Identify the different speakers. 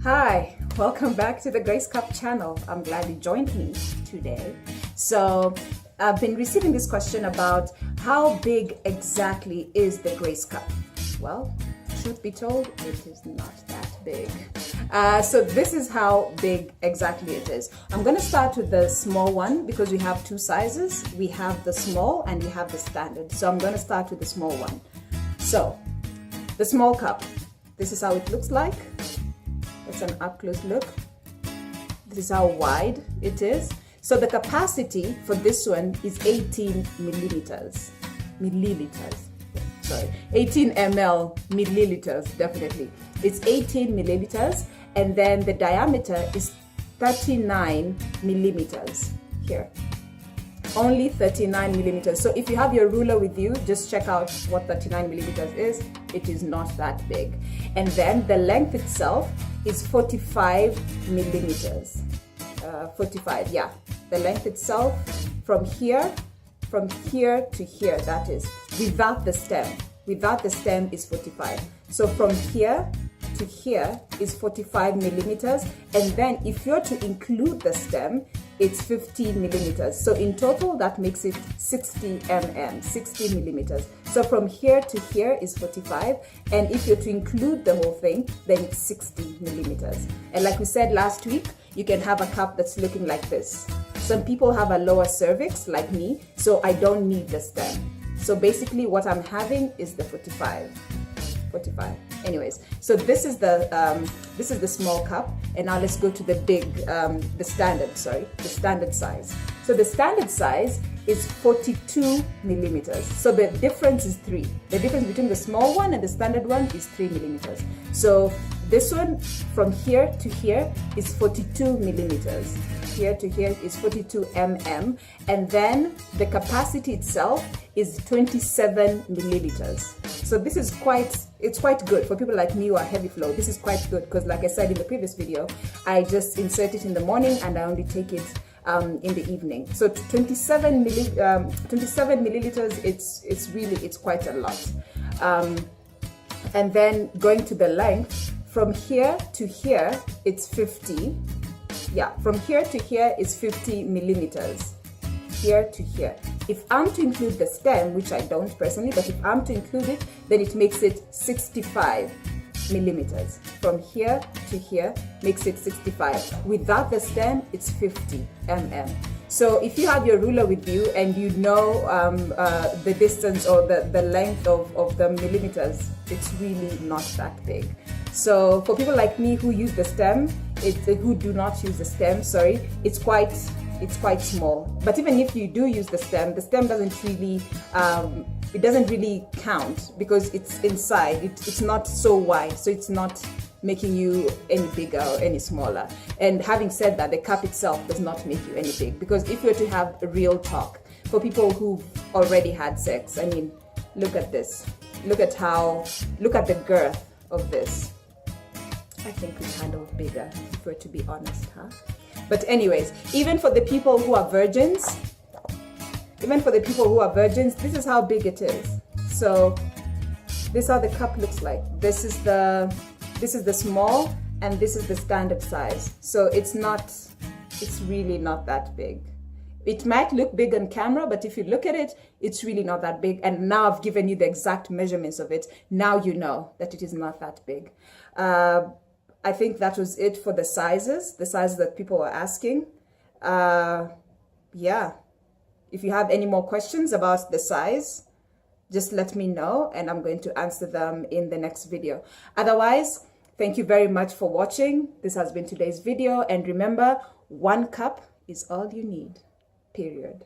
Speaker 1: Hi, welcome back to the Grace Cup channel. I'm glad you joined me today. So I've been receiving this question about how big exactly is the Grace Cup? Well, truth be told, it is not that big. So this is how big exactly it is. I'm going to start with the small one because we have two sizes. We have the small and we have the standard. So I'm going to start with the small one. So the small cup, this is how it looks like. It's an up-close look. This is how wide it is. So the capacity for this one is 18 milliliters. 18 ml, milliliters, definitely. It's 18 milliliters, and then the diameter is 39 millimeters here. Only 39 millimeters. So if you have your ruler with you, just check out what 39 millimeters is. It is not that big. And then the length itself is 45 millimeters. 45, yeah. The length itself from here to here, that is, without the stem. Without the stem is 45. So from here to here is 45 millimeters. And then if you're to include the stem, it's 50 millimeters. So in total, that makes it 60 mm, 60 millimeters. So from here to here is 45. And if you're to include the whole thing, then it's 60 millimeters. And like we said last week, you can have a cup that's looking like this. Some people have a lower cervix like me, so I don't need the stem. So basically what I'm having is the 45. Anyways, so this is the small cup, and now let's go to the big, the standard size. So the standard size is 42 millimeters. So the difference is 3. The difference between the small one and the standard one is 3 millimeters. So this one from here to here is 42 millimeters. Here to here is 42 mm, and then the capacity itself is 27 milliliters. So this is quite good for people like me who are heavy flow. This is quite good because, like I said in the previous video, I just insert it in the morning and I only take it in the evening. So 27 milliliters, it's quite a lot. And then going to the length, from here to here, it's 50. Yeah, from here to here is 50 millimeters. Here to here. If I'm to include the stem, which I don't personally, but if I'm to include it, then it makes it 65 millimeters. From here to here makes it 65. Without the stem, it's 50 mm. So if you have your ruler with you and you know the distance or the length of the millimeters, it's really not that big. So for people like me who use the stem, who do not use the stem, sorry, it's quite small. But even if you do use the stem doesn't really it doesn't really count because it's inside. It's not so wide, so it's not making you any bigger or any smaller. And having said that, the cup itself does not make you any big, because if you're to have a real talk for people who've already had sex, I mean, look at this. Look at the girth of this. I think we handle bigger, if we're to be honest, huh? But anyways, even for the people who are virgins, this is how big it is. So this is how the cup looks like. This is the small, and this is the standard size. So it's really not that big. It might look big on camera, but if you look at it, it's really not that big. And now I've given you the exact measurements of it. Now you know that it is not that big. I think that was it for the sizes that people were asking. Yeah. If you have any more questions about the size, just let me know and I'm going to answer them in the next video. Otherwise, thank you very much for watching. This has been today's video. And remember, one cup is all you need, period.